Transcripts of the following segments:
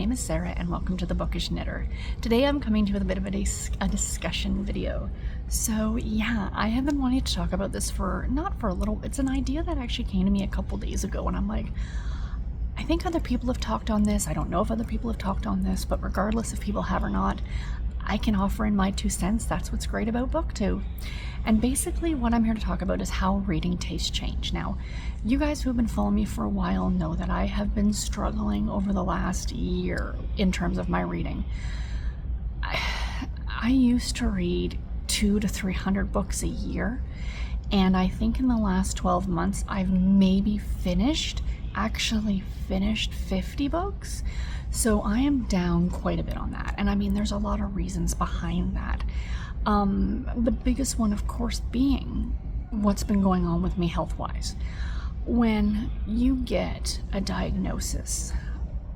name is Sarah and welcome to The Bookish Knitter. Today I'm coming to you with a bit of a discussion video. So yeah, I have been wanting to talk about this it's an idea that actually came to me a couple days ago, and I'm like, I think other people have talked on this. I don't know if other people have talked on this, but regardless if people have or not, I can offer in my 2 cents. That's what's great about BookTube. And basically what I'm here to talk about is how reading tastes change. Now, you guys who have been following me for a while know that I have been struggling over the last year in terms of my reading. I used to read 200 to 300 books a year, and I think in the last 12 months I've maybe actually finished 50 books. So I am down quite a bit on that. And I mean, there's a lot of reasons behind that. The biggest one, of course, being what's been going on with me health-wise. When you get a diagnosis,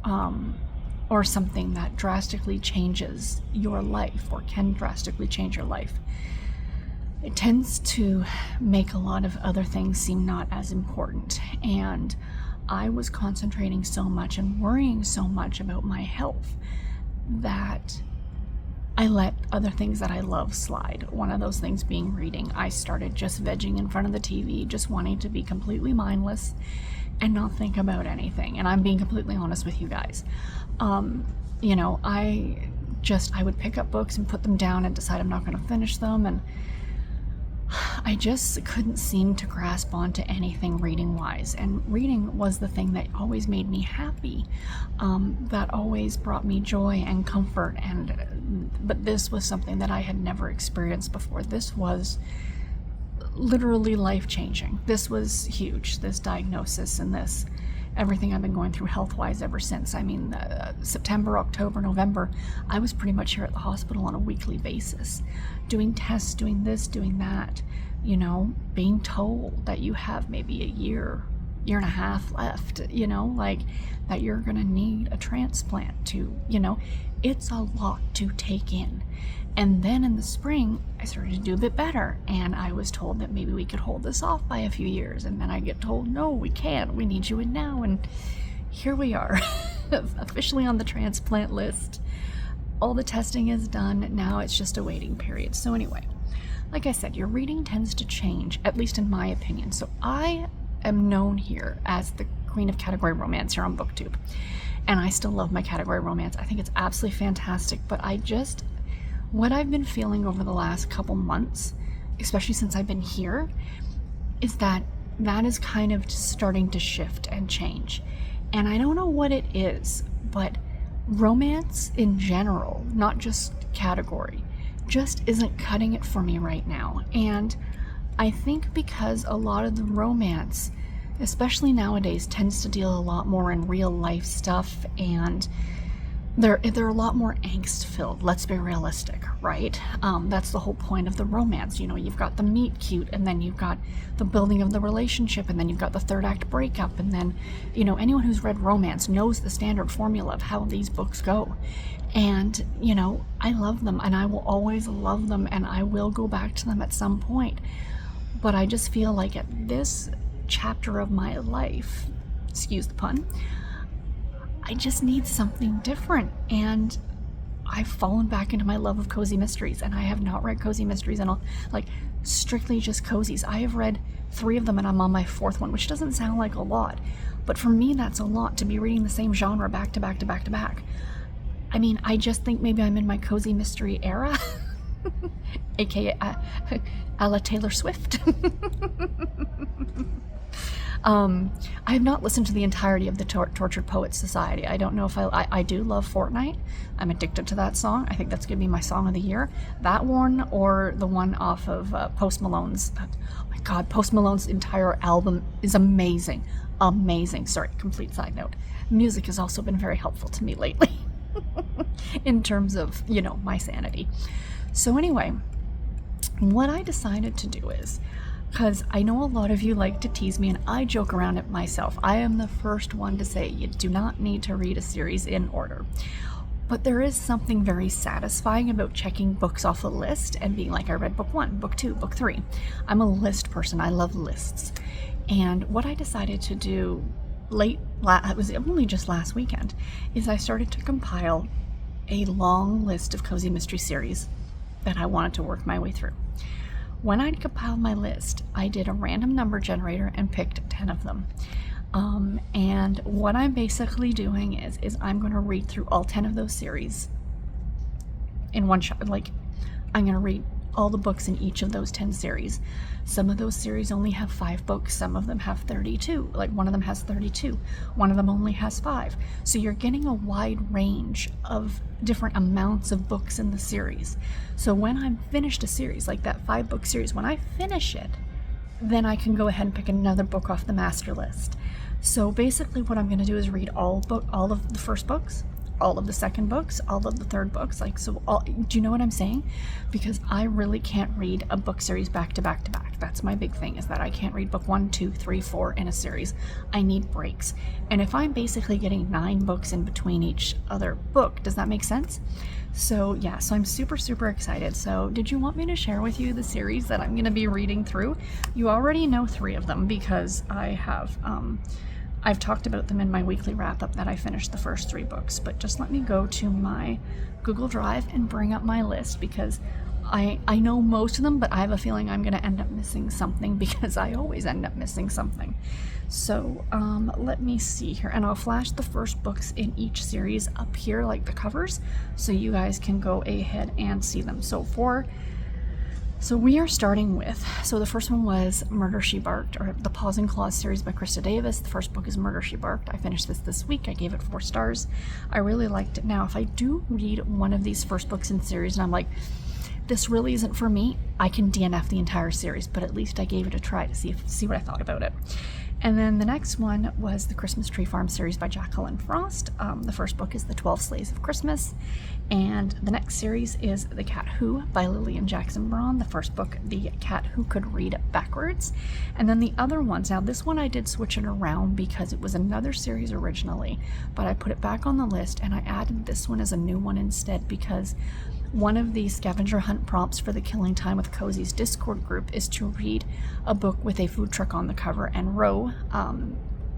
or something that drastically changes your life or can drastically change your life, it tends to make a lot of other things seem not as important. And I was concentrating so much and worrying so much about my health that I let other things that I love slide. One of those things being reading. I started just vegging in front of the TV, just wanting to be completely mindless and not think about anything. And I'm being completely honest with you guys. You know, I would pick up books and put them down and decide I'm not going to finish them, and I just couldn't seem to grasp onto anything reading wise. And reading was the thing that always made me happy, that always brought me joy and comfort. But this was something that I had never experienced before. This was literally life-changing. This was huge, this diagnosis and this everything I've been going through health-wise ever since. I mean, September, October, November, I was pretty much here at the hospital on a weekly basis, doing tests, doing this, doing that, you know, being told that you have maybe a year and a half left, you know, like that you're gonna need a transplant to, you know, it's a lot to take in. And then in the spring, I started to do a bit better, and I was told that maybe we could hold this off by a few years, and then I get told, no, we can't, we need you in now, and here we are, officially on the transplant list. All the testing is done, now it's just a waiting period. So anyway, like I said, your reading tends to change, at least in my opinion. So I am known here as the queen of category romance here on BookTube, and I still love my category romance. I think it's absolutely fantastic, but what I've been feeling over the last couple months, especially since I've been here, is that is kind of starting to shift and change. And I don't know what it is, but romance in general, not just category, just isn't cutting it for me right now. And I think because a lot of the romance, especially nowadays, tends to deal a lot more in real life stuff, and they're a lot more angst filled. Let's be realistic, right? That's the whole point of the romance. You know, you've got the meet cute, and then you've got the building of the relationship, and then you've got the third act breakup, and then, you know, anyone who's read romance knows the standard formula of how these books go. And, you know, I love them, and I will always love them, and I will go back to them at some point. But I just feel like at this chapter of my life, excuse the pun, I just need something different. And I've fallen back into my love of cozy mysteries, and I have not read cozy mysteries and like strictly just cozies. I have read 3 of them, and I'm on my 4th one, which doesn't sound like a lot, but for me that's a lot to be reading the same genre back to back to back to back. I mean, I just think maybe I'm in my cozy mystery era, aka a la Taylor Swift. I have not listened to the entirety of the Tortured Poets Society. I don't know if I do love Fortnite. I'm addicted to that song. I think that's gonna be my song of the year. That one, or the one off of Post Malone's. Oh my God, Post Malone's entire album is amazing. Amazing. Sorry, complete side note. Music has also been very helpful to me lately in terms of, you know, my sanity. So anyway, what I decided to do is, because I know a lot of you like to tease me, and I joke around it myself. I am the first one to say you do not need to read a series in order. But there is something very satisfying about checking books off a list and being like, I read book 1, book 2, book 3. I'm a list person. I love lists. And what I decided to do it was only just last weekend, is I started to compile a long list of cozy mystery series that I wanted to work my way through. When I'd compiled my list, I did a random number generator and picked 10 of them. And what I'm basically doing is I'm going to read through all 10 of those series in one shot. Like, I'm going to read all the books in each of those 10 series. Some of those series only have 5 books. Some of them have 32. Like, one of them has 32. One of them only has 5. So you're getting a wide range of different amounts of books in the series. So when I'm finished a series, like that 5-book series, when I finish it, then I can go ahead and pick another book off the master list. So basically what I'm going to do is read all of the first books, all of the second books, all of the third books. Like, so do you know what I'm saying? Because I really can't read a book series back to back to back. That's my big thing, is that I can't read book 1, 2, 3, 4 in a series. I need breaks. And if I'm basically getting 9 books in between each other book, does that make sense? So yeah, so I'm super, super excited. So did you want me to share with you the series that I'm going to be reading through? You already know 3 of them because I've talked about them in my weekly wrap-up that I finished the first 3 books, but just let me go to my Google Drive and bring up my list, because I know most of them, but I have a feeling I'm going to end up missing something, because I always end up missing something. So let me see here, and I'll flash the first books in each series up here, like the covers, so you guys can go ahead and see them. So we are starting with, so the first one was Murder, She Barked, or the Paws and Claws series by Krista Davis. The first book is Murder, She Barked. I finished this week. I gave it 4 stars. I really liked it. Now, if I do read one of these first books in series and I'm like, this really isn't for me, I can DNF the entire series, but at least I gave it a try to see what I thought about it. And then the next one was the Christmas Tree Farm series by Jacqueline Frost. The first book is The 12 Sleighs of Christmas. And the next series is The Cat Who by Lillian Jackson Braun. The first book, The Cat Who Could Read Backwards. And then the other ones, now this one I did switch it around because it was another series originally, but I put it back on the list and I added this one as a new one instead, because one of the scavenger hunt prompts for the Killing Time with Cozy's Discord group is to read a book with a food truck on the cover, and Ro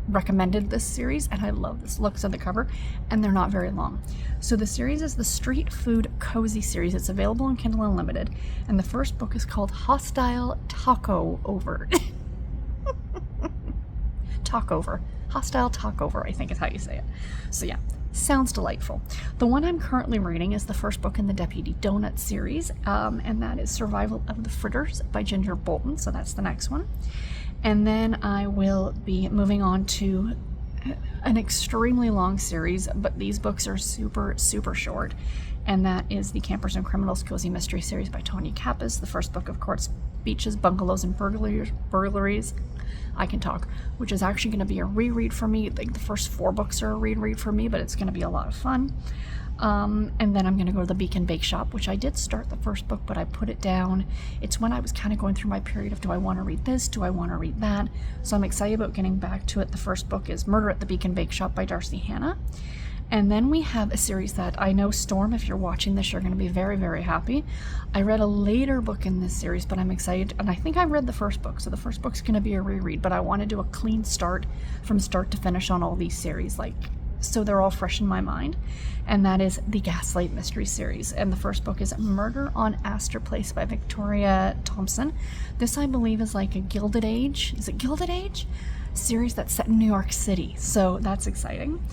recommended this series, and I love this looks of the cover, and they're not very long. So the series is the Street Food Cozy series. It's available on Kindle Unlimited, and the first book is called Hostile Talkover. Hostile Talkover, I think is how you say it. So yeah, sounds delightful. The one I'm currently reading is the first book in the Deputy Donut series, and that is Survival of the Fritters by Ginger Bolton, so that's the next one. And then I will be moving on to an extremely long series, but these books are super, super short, and that is the Campers and Criminals Cozy Mystery series by Tanya Kappas. The first book, of course, Beaches, Bungalows, and Burglaries. I can talk, which is actually going to be a reread for me. Like, the first 4 books are a reread for me, but it's going to be a lot of fun. And then I'm going to go to the Beacon Bake Shop, which I did start the first book, but I put it down. It's when I was kind of going through my period of, do I want to read this? Do I want to read that? So I'm excited about getting back to it. The first book is Murder at the Beacon Bake Shop by Darcy Hannah. And then we have a series that I know, Storm, if you're watching this, you're going to be very, very happy. I read a later book in this series, but I'm excited. And I think I read the first book, so the first book's going to be a reread, but I want to do a clean start from start to finish on all these series, like, so they're all fresh in my mind. And that is the Gaslight Mystery series. And the first book is Murder on Astor Place by Victoria Thompson. This, I believe, is like a Gilded Age. Is it Gilded Age? Series that's set in New York City. So that's exciting.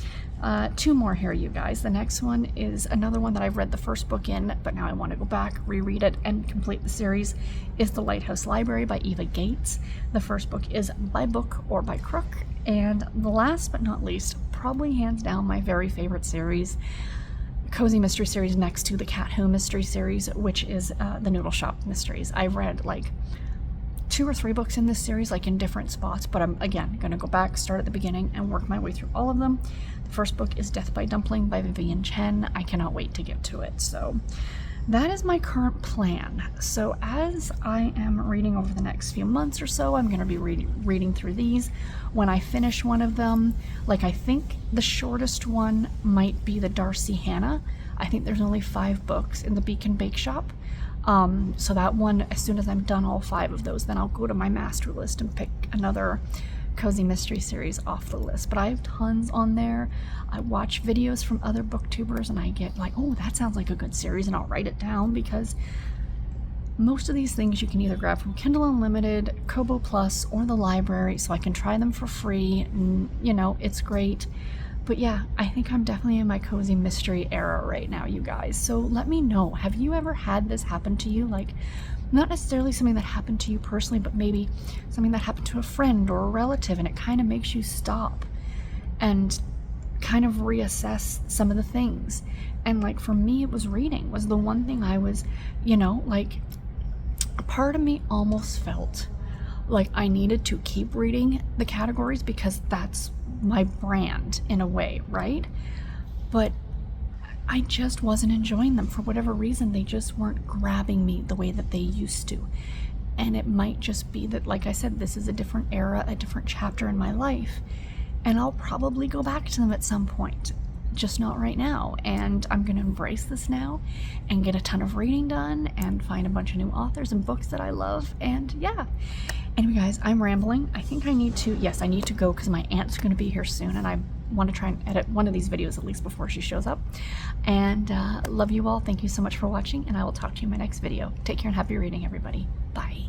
2 more here, you guys. The next one is another one that I've read the first book in, but now I want to go back, reread it, and complete the series, is The Lighthouse Library by Eva Gates. The first book is By Book or By Crook. And the last but not least, probably hands down my very favorite series, cozy mystery series next to the Cat Who mystery series, which is the Noodle Shop Mysteries. I read like 2 or 3 books in this series, like in different spots, but I'm again going to go back, start at the beginning, and work my way through all of them. The first book is Death by Dumpling by Vivian Chen. I cannot wait to get to it. So that is my current plan. So as I am reading over the next few months or so, I'm going to be reading through these. When I finish one of them, like, I think the shortest one might be the Darcy Hannah. I think there's only 5 books in the Beacon Bake Shop. So that one, as soon as I'm done all 5 of those, then I'll go to my master list and pick another cozy mystery series off the list, but I have tons on there. I watch videos from other booktubers and I get like, oh, that sounds like a good series, and I'll write it down, because most of these things you can either grab from Kindle Unlimited, Kobo Plus, or the library, so I can try them for free, and you know, it's great. But yeah, I think I'm definitely in my cozy mystery era right now, you guys. So let me know, have you ever had this happen to you? Like, not necessarily something that happened to you personally, but maybe something that happened to a friend or a relative, and it kind of makes you stop and kind of reassess some of the things. And like for me, it was reading was the one thing I was, you know, like a part of me almost felt like I needed to keep reading the categories because that's my brand in a way, right? But I just wasn't enjoying them for whatever reason. They just weren't grabbing me the way that they used to. And it might just be that, like I said, this is a different era, a different chapter in my life, and I'll probably go back to them at some point, just not right now. And I'm going to embrace this now and get a ton of reading done and find a bunch of new authors and books that I love. And yeah. Anyway, guys, I'm rambling. I think I need to, yes, I need to go because my aunt's going to be here soon, and I want to try and edit one of these videos at least before she shows up. And love you all. Thank you so much for watching, and I will talk to you in my next video. Take care and happy reading, everybody. Bye.